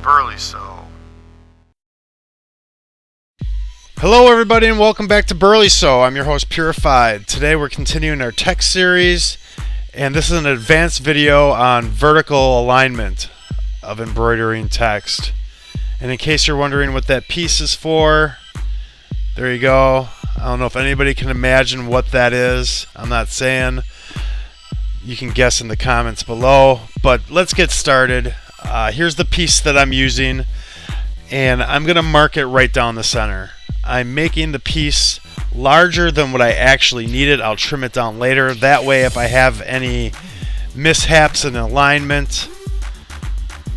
Burley Sew. Hello everybody and welcome back to Burley Sew. I'm your host Purified. Today we're continuing our text series, and this is an advanced video on vertical alignment of embroidering text. And in case you're wondering what that piece is for, there you go. I don't know if anybody can imagine what that is. I'm not saying. You can guess in the comments below, but let's get started. Here's the piece that I'm using, and I'm going to mark it right down the center. I'm making the piece larger than what I actually needed. I'll trim it down later. That way, if I have any mishaps in alignment,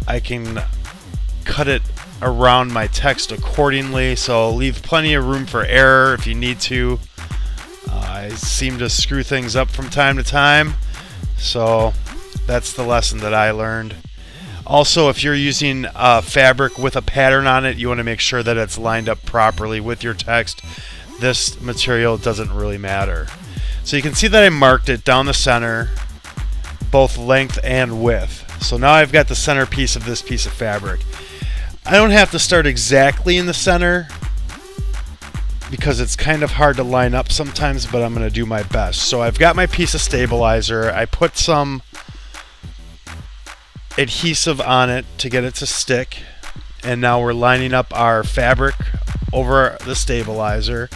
I can cut it around my text accordingly. So leave plenty of room for error if you need to. I seem to screw things up from time to time. So that's the lesson that I learned. Also, if you're using fabric with a pattern on it, you want to make sure that it's lined up properly with your text. This material doesn't really matter. So you can see that I marked it down the center, both length and width. So now I've got the center piece of this piece of fabric. I don't have to start exactly in the center because it's kind of hard to line up sometimes, but I'm going to do my best. So I've got my piece of stabilizer. I put some adhesive on it to get it to stick, and now we're lining up our fabric over the stabilizer,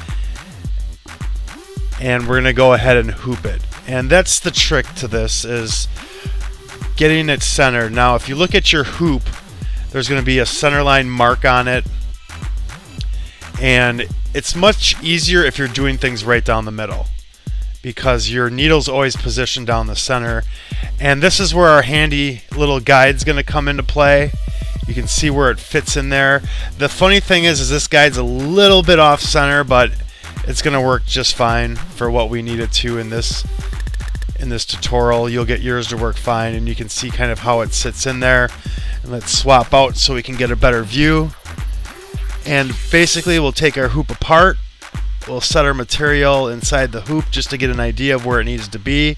and we're going to go ahead and hoop it. And that's the trick to this, is getting it centered. Now if you look at your hoop, there's going to be a centerline mark on it, and it's much easier if you're doing things right down the middle, because your needle's always positioned down the center. And this is where our handy little guide's going to come into play. You can see where it fits in there. The funny thing is this guide's a little bit off center, but it's going to work just fine for what we need it to in this tutorial. You'll get yours to work fine, and you can see kind of how it sits in there. And let's swap out so we can get a better view. And basically we'll take our hoop apart. We'll set our material inside the hoop just to get an idea of where it needs to be.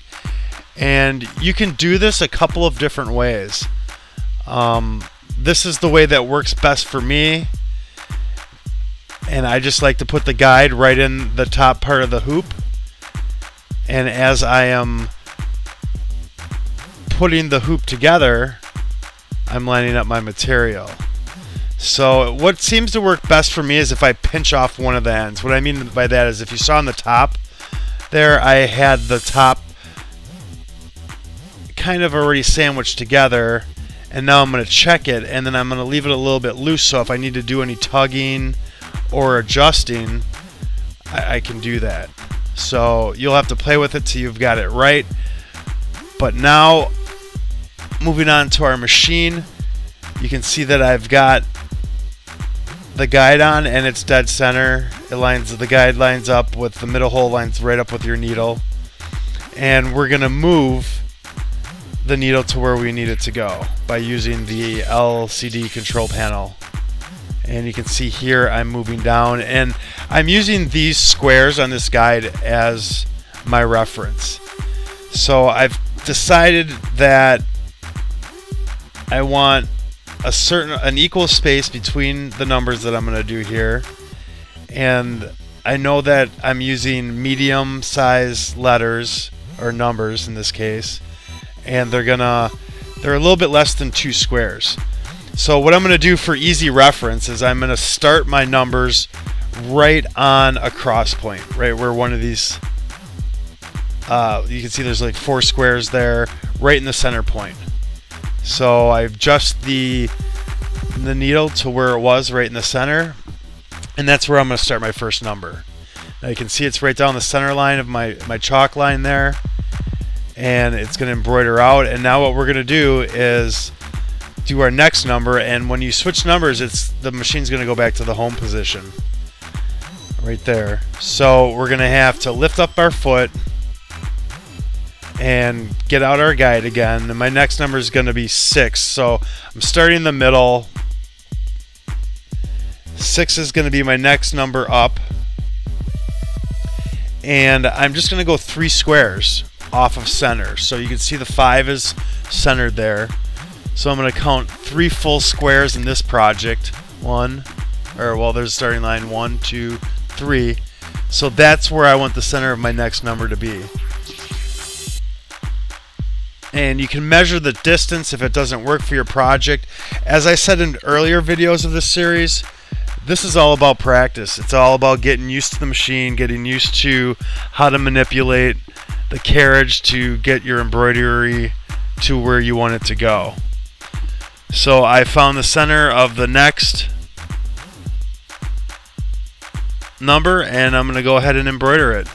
And you can do this a couple of different ways. This is the way that works best for me. And I just like to put the guide right in the top part of the hoop. And as I am putting the hoop together, I'm lining up my material. So what seems to work best for me is if I pinch off one of the ends. What I mean by that is, if you saw on the top there, I had the top kind of already sandwiched together, and now I'm going to check it, and then I'm going to leave it a little bit loose, so if I need to do any tugging or adjusting, I can do that. So you'll have to play with it till you've got it right. But now, moving on to our machine, you can see that I've got the guide on, and it's dead center. The guide lines up with the middle hole, lines right up with your needle, and we're gonna move the needle to where we need it to go by using the LCD control panel. And you can see here I'm moving down, and I'm using these squares on this guide as my reference. So I've decided that I want an equal space between the numbers that I'm going to do here, and I know that I'm using medium size letters, or numbers in this case, and they're a little bit less than 2 squares. So what I'm going to do for easy reference is I'm going to start my numbers right on a cross point, right where one of these you can see there's like 4 squares there, right in the center point. So I adjust the needle to where it was, right in the center, and that's where I'm going to start my first number. Now you can see it's right down the center line of my chalk line there, and it's going to embroider out. And now what we're going to do is do our next number, and when you switch numbers, the machine's going to go back to the home position right there. So we're going to have to lift up our foot and get out our guide again, and my next number is going to be 6. So I'm starting in the middle. 6 is going to be my next number up, and I'm just going to go 3 squares off of center. So you can see the 5 is centered there. So I'm going to count 3 full squares in this project. There's a starting line 1, 2, 3. So that's where I want the center of my next number to be. And you can measure the distance if it doesn't work for your project. As I said in earlier videos of this series, this is all about practice. It's all about getting used to the machine, getting used to how to manipulate the carriage to get your embroidery to where you want it to go. So I found the center of the next number, and I'm going to go ahead and embroider it.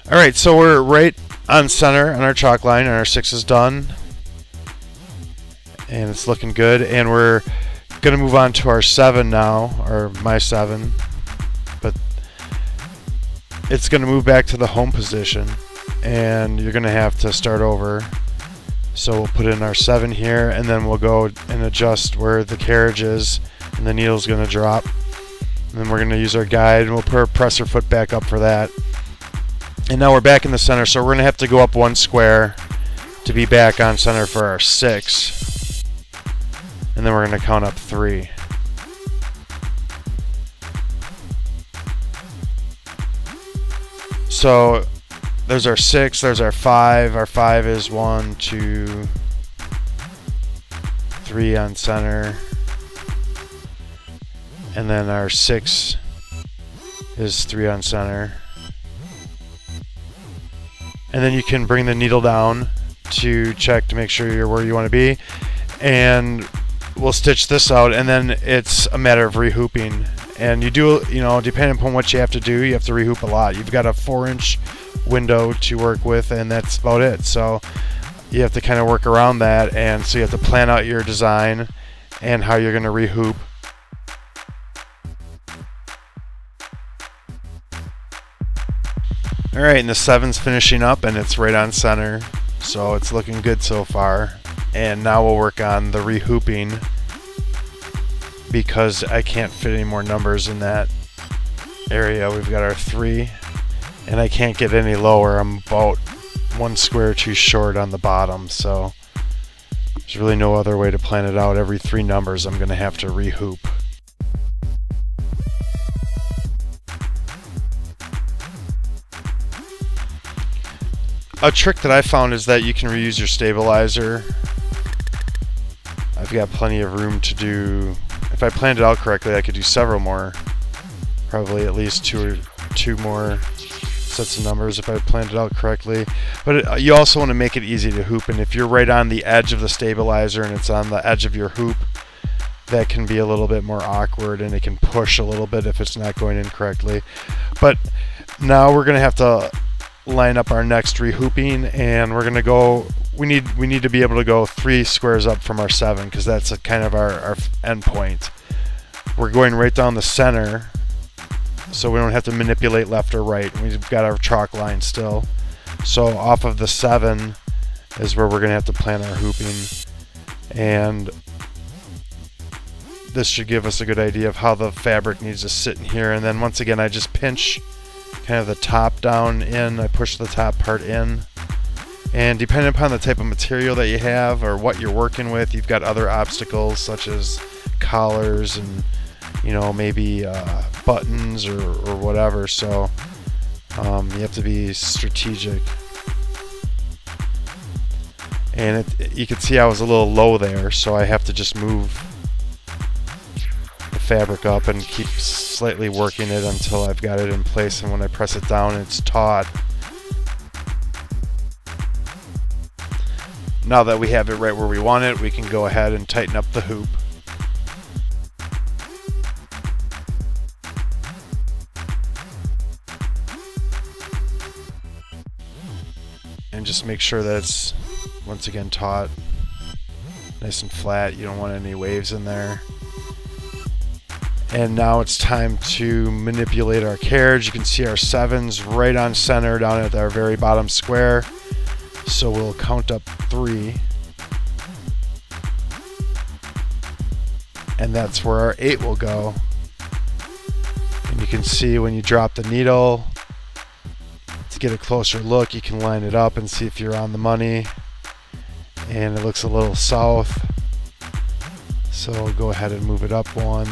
Alright, so we're right on center on our chalk line, and our 6 is done. And it's looking good. And we're going to move on to our 7 now, or my 7. But it's going to move back to the home position, and you're going to have to start over. So we'll put in our 7 here, and then we'll go and adjust where the carriage is, and the needle's going to drop. And then we're going to use our guide, and we'll put our presser foot back up for that. And now we're back in the center, so we're going to have to go up 1 square to be back on center for our 6. And then we're going to count up 3. So there's our 6, there's our 5. Our 5 is 1, 2, 3 on center. And then our 6 is 3 on center. And then you can bring the needle down to check to make sure you're where you want to be. And we'll stitch this out, and then it's a matter of rehooping. And you do, depending upon what you have to do, you have to rehoop a lot. You've got a 4-inch window to work with, and that's about it. So you have to kind of work around that, and so you have to plan out your design and how you're going to rehoop. Alright, and the 7's finishing up, and it's right on center, so it's looking good so far. And now we'll work on the rehooping, because I can't fit any more numbers in that area. We've got our 3, and I can't get any lower. I'm about 1 square too short on the bottom, so there's really no other way to plan it out. Every 3 numbers I'm going to have to rehoop. A trick that I found is that you can reuse your stabilizer. I've got plenty of room to do. If I planned it out correctly, I could do several more. Probably at least two more sets of numbers if I planned it out correctly. But you also want to make it easy to hoop, and if you're right on the edge of the stabilizer and it's on the edge of your hoop, that can be a little bit more awkward, and it can push a little bit if it's not going in correctly. But now we're going to have to line up our next rehooping, and we're going to go, we need to be able to go 3 squares up from our 7, because that's kind of our end point. We're going right down the center, so we don't have to manipulate left or right. We've got our chalk line still. So off of the 7 is where we're going to have to plan our hooping, and this should give us a good idea of how the fabric needs to sit in here. And then once again, I just pinch kind of the top down in. I push the top part in, and depending upon the type of material that you have or what you're working with, you've got other obstacles such as collars and maybe buttons or whatever. So you have to be strategic. And you can see I was a little low there, so I have to just move the fabric up and keep slightly working it until I've got it in place, and when I press it down, it's taut. Now that we have it right where we want it, we can go ahead and tighten up the hoop. And just make sure that it's, once again, taut, nice and flat. You don't want any waves in there. And now it's time to manipulate our carriage. You can see our 7's right on center down at our very bottom square. So we'll count up 3. And that's where our 8 will go. And you You can see when you drop the needle, to get a closer look, you can line it up and see if you're on the money. And it looks a little south, so we'll go ahead and move it up one,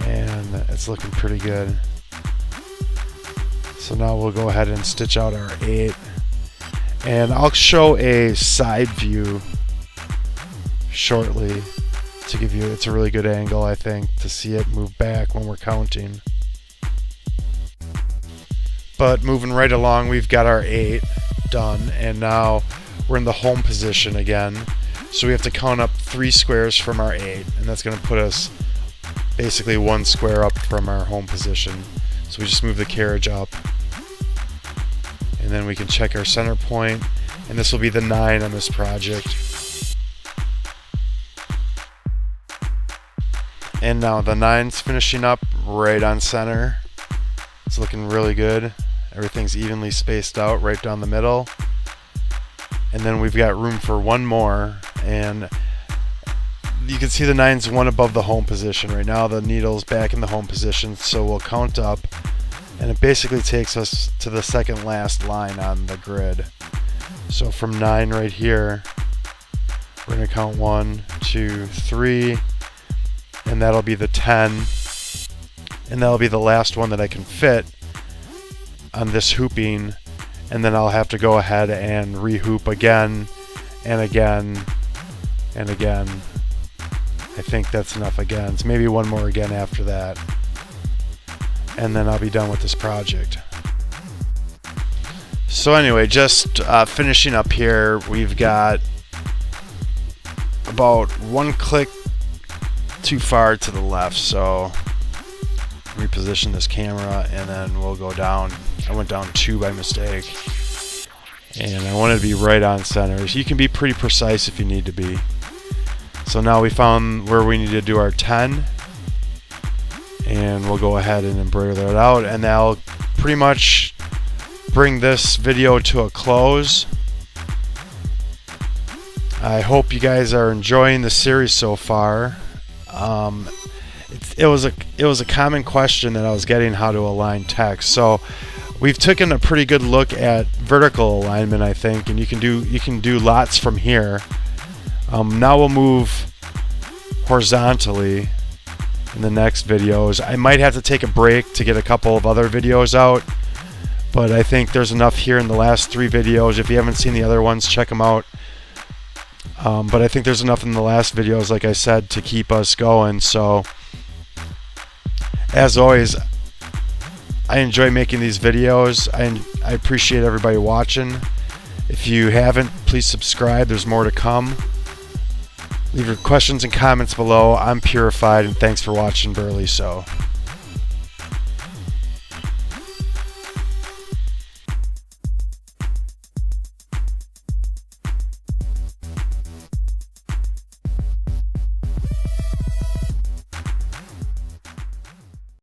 and it's looking pretty good. So now we'll go ahead and stitch out our 8, and I'll show a side view shortly to give you, it's a really good angle, I think, to see it move back when we're counting. But moving right along, we've got our 8 done, and now we're in the home position again. So we have to count up 3 squares from our 8, and that's going to put us basically 1 square up from our home position. So we just move the carriage up, and then we can check our center point, and this will be the 9 on this project. And now the 9's finishing up right on center. It's looking really good. Everything's evenly spaced out right down the middle. And then we've got room for 1 more, and you can see the 9's one above the home position. Right now the needle's back in the home position, so we'll count up, and it basically takes us to the second last line on the grid. So from 9 right here, we're going to count 1, 2, 3, and that'll be the 10, and that'll be the last one that I can fit on this hooping, and then I'll have to go ahead and rehoop again and again and again. I think that's enough again. So maybe 1 more again after that, and then I'll be done with this project. So anyway, just finishing up here, we've got about 1 click too far to the left, so reposition this camera, and then we'll go down. I went down 2 by mistake, and I wanted to be right on center. So you can be pretty precise if you need to be. So now we found where we need to do our 10, and we'll go ahead and embroider that out, and that'll pretty much bring this video to a close. I hope you guys are enjoying the series so far. It was a common question that I was getting, how to align text. So we've taken a pretty good look at vertical alignment, I think, and you can do lots from here. Now we'll move horizontally in the next videos. I might have to take a break to get a couple of other videos out, but I think there's enough here in the last 3 videos. If you haven't seen the other ones, check them out. But I think there's enough in the last videos, like I said, to keep us going. So as always, I enjoy making these videos. I appreciate everybody watching. If you haven't, please subscribe. There's more to come. Leave your questions and comments below. I'm Purified, and thanks for watching Burley Sew.